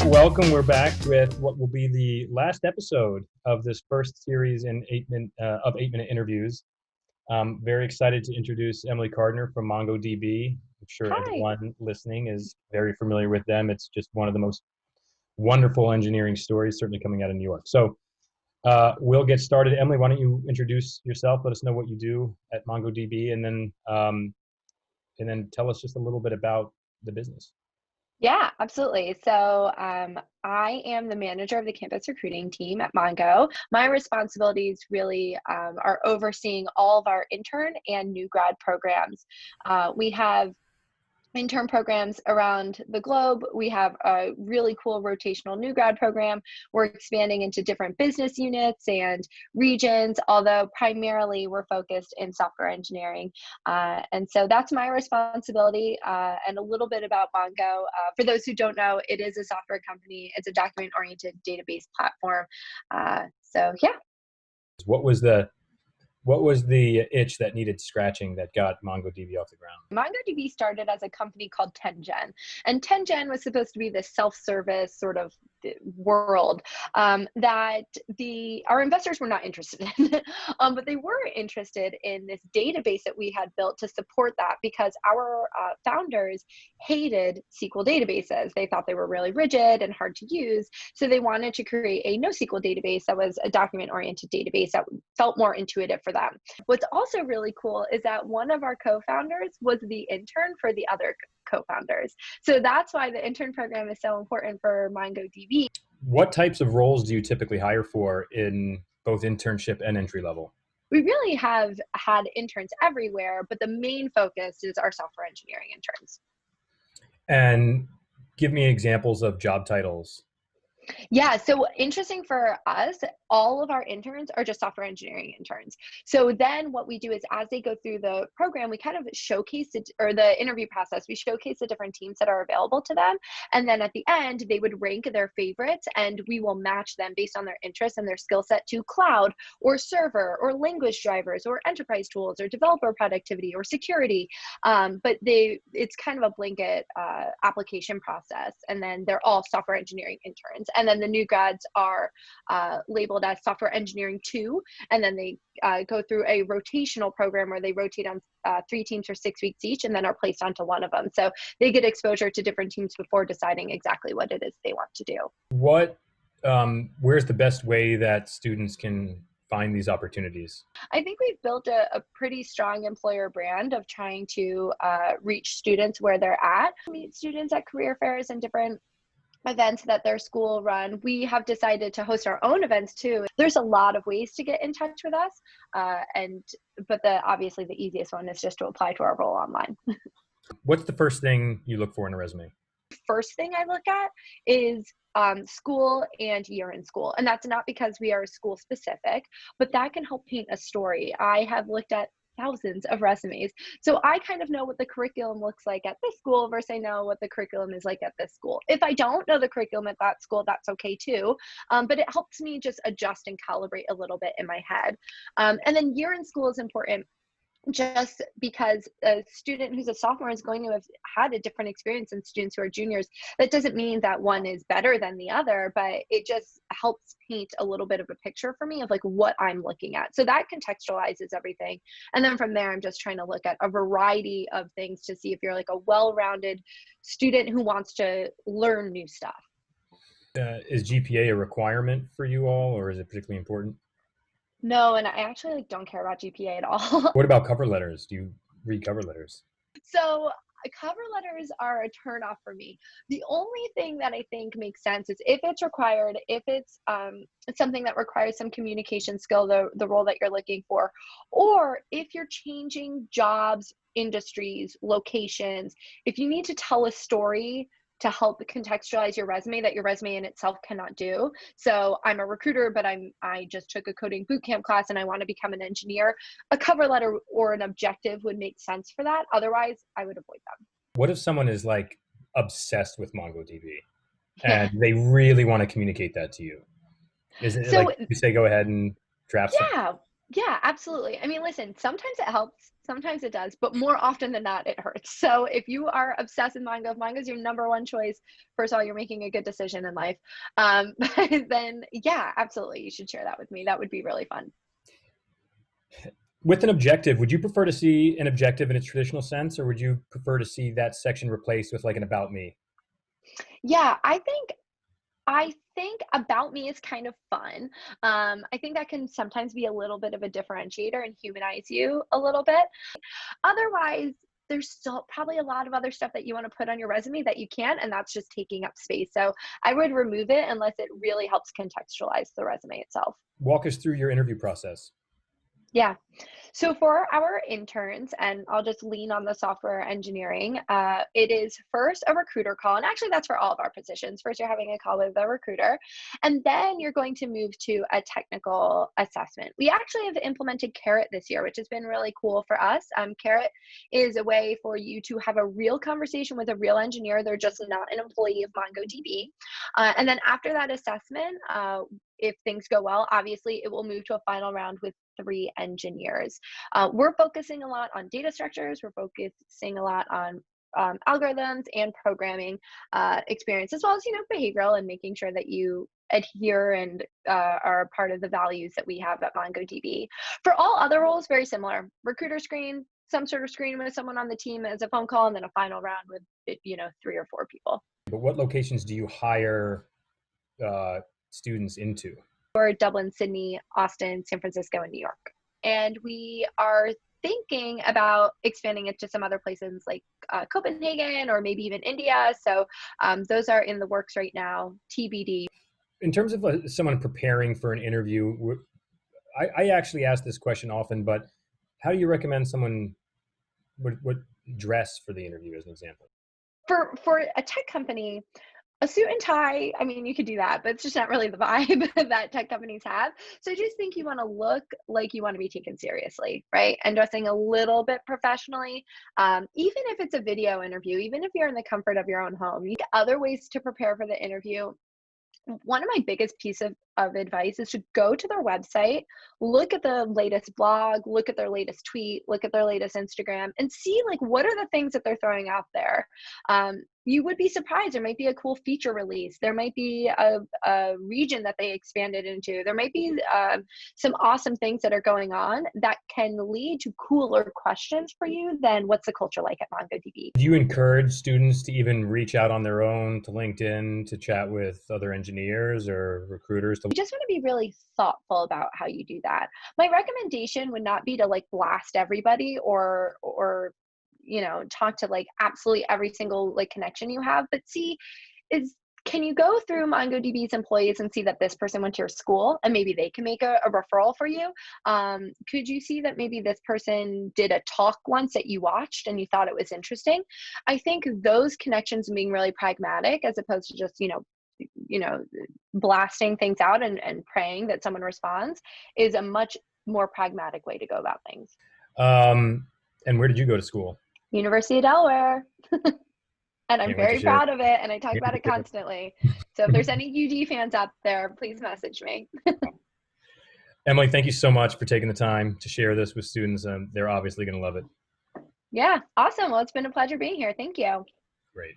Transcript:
Welcome. We're back with what will be the last episode of this first series in 8-minute interviews. Very excited to introduce Emily Cardner from MongoDB. I'm sure Hi. everyone listening is very familiar with them. It's just one of the most wonderful engineering stories, certainly coming out of New York. So we'll get started. Emily, why don't you introduce yourself? Let us know what you do at MongoDB, and then tell us just a little bit about the business. Yeah, absolutely. So I am the manager of the campus recruiting team at Mongo. My responsibilities really are overseeing all of our intern and new grad programs. We have intern programs around the globe. We have a really cool rotational new grad program. We're expanding into different business units and regions, although primarily we're focused in software engineering. And so that's my responsibility, and a little bit about Mongo. For those who don't know, it is a software company. It's a document-oriented database platform. So yeah. What was the itch that needed scratching that got MongoDB off the ground? MongoDB started as a company called 10gen, and 10gen was supposed to be this self-service sort of world that our investors were not interested in, but they were interested in this database that we had built to support that, because our founders hated SQL databases. They thought they were really rigid and hard to use, so they wanted to create a NoSQL database that was a document-oriented database that felt more intuitive for them. What's also really cool is that one of our co-founders was the intern for the other co-founders. So that's why the intern program is so important for MongoDB. What types of roles do you typically hire for in both internship and entry level? We really have had interns everywhere, but the main focus is our software engineering interns. And give me examples of job titles. Yeah, so interesting for us, all of our interns are just software engineering interns. So then what we do is, as they go through the program, we kind of showcase it, or the interview process, we showcase the different teams that are available to them. And then at the end, they would rank their favorites, and we will match them based on their interests and their skill set to cloud or server or language drivers or enterprise tools or developer productivity or security. But it's kind of a blanket application process. And then they're all software engineering interns. And then the new grads are labeled as software engineering 2. And then they go through a rotational program where they rotate on 3 teams for 6 weeks each, and then are placed onto one of them. So they get exposure to different teams before deciding exactly what it is they want to do. Where's the best way that students can find these opportunities? I think we've built a pretty strong employer brand of trying to reach students where they're at. Meet students at career fairs and different events that their school run. We have decided to host our own events too. There's a lot of ways to get in touch with us, but obviously the easiest one is just to apply to our role online. What's the first thing you look for in a resume? First thing I look at is school and year in school. And that's not because we are school specific, but that can help paint a story. I have looked at thousands of resumes, so I kind of know what the curriculum looks like at this school versus I know what the curriculum is like at this school. If I don't know the curriculum at that school, that's okay too, but it helps me just adjust and calibrate a little bit in my head. And then year in school is important, just because a student who's a sophomore is going to have had a different experience than students who are juniors. That doesn't mean that one is better than the other, but it just helps paint a little bit of a picture for me of like what I'm looking at. So that contextualizes everything. And then from there, I'm just trying to look at a variety of things to see if you're like a well-rounded student who wants to learn new stuff. Is GPA a requirement for you all, or is it particularly important? No, and I actually don't care about GPA at all. What about cover letters? Do you read cover letters? So cover letters are a turnoff for me. The only thing that I think makes sense is if it's required, if it's something that requires some communication skill, the role that you're looking for, or if you're changing jobs, industries, locations, if you need to tell a story to help contextualize your resume that your resume in itself cannot do. So I'm a recruiter, but I just took a coding bootcamp class and I want to become an engineer. A cover letter or an objective would make sense for that. Otherwise, I would avoid them. What if someone is like obsessed with MongoDB and they really want to communicate that to you? Is it like you say, go ahead and draft something? Yeah. Yeah, absolutely. I mean, listen, sometimes it helps, sometimes it does, but more often than not, it hurts. So if you are obsessed with Mongo, if Mongo is your number one choice, first of all, you're making a good decision in life. But then, yeah, absolutely, you should share that with me. That would be really fun. With an objective, would you prefer to see an objective in its traditional sense, or would you prefer to see that section replaced with like an about me? Yeah, I think about me is kind of fun. I think that can sometimes be a little bit of a differentiator and humanize you a little bit. Otherwise, there's still probably a lot of other stuff that you want to put on your resume that you can't, and that's just taking up space. So I would remove it unless it really helps contextualize the resume itself. Walk us through your interview process. Yeah. So for our interns, and I'll just lean on the software engineering, it is first a recruiter call. And actually, that's for all of our positions. First, you're having a call with a recruiter, and then you're going to move to a technical assessment. We actually have implemented Carrot this year, which has been really cool for us. Carrot is a way for you to have a real conversation with a real engineer. They're just not an employee of MongoDB. And then after that assessment, if things go well, obviously it will move to a final round with 3 engineers. We're focusing a lot on data structures. We're focusing a lot on algorithms and programming experience, as well as behavioral and making sure that you adhere and are a part of the values that we have at MongoDB. For all other roles, very similar. Recruiter screen, some sort of screen with someone on the team as a phone call, and then a final round with 3 or 4 people. But what locations do you hire students into? Or Dublin, Sydney, Austin, San Francisco, and New York. And we are thinking about expanding it to some other places like Copenhagen or maybe even India. So those are in the works right now, TBD. In terms of someone preparing for an interview, I actually ask this question often, but how do you recommend someone would dress for the interview, as an example? For a tech company, a suit and tie, I mean, you could do that, but it's just not really the vibe that tech companies have. So I just think you want to look like you want to be taken seriously, right? And dressing a little bit professionally, even if it's a video interview, even if you're in the comfort of your own home, you get other ways to prepare for the interview. One of my biggest piece of advice is to go to their website, look at the latest blog, look at their latest tweet, look at their latest Instagram, and see like what are the things that they're throwing out there. You would be surprised. There might be a cool feature release. There might be a region that they expanded into. There might be some awesome things that are going on that can lead to cooler questions for you than what's the culture like at MongoDB. Do you encourage students to even reach out on their own to LinkedIn to chat with other engineers or recruiters? You just want to be really thoughtful about how you do that. My recommendation would not be to like blast everybody or talk to like absolutely every single like connection you have, but see is can you go through MongoDB's employees and see that this person went to your school and maybe they can make a referral for you? Could you see that maybe this person did a talk once that you watched and you thought it was interesting? I think those connections and being really pragmatic as opposed to just, blasting things out and praying that someone responds is a much more pragmatic way to go about things. And where did you go to school? University of Delaware. And I'm Can't wait to very share. proud of it, and I talk Can't about wait it to share. constantly. So if there's any UD fans out there, please message me. Emily, thank you so much for taking the time to share this with students. They're obviously going to love it. Yeah, awesome. Well, it's been a pleasure being here. Thank you. Great.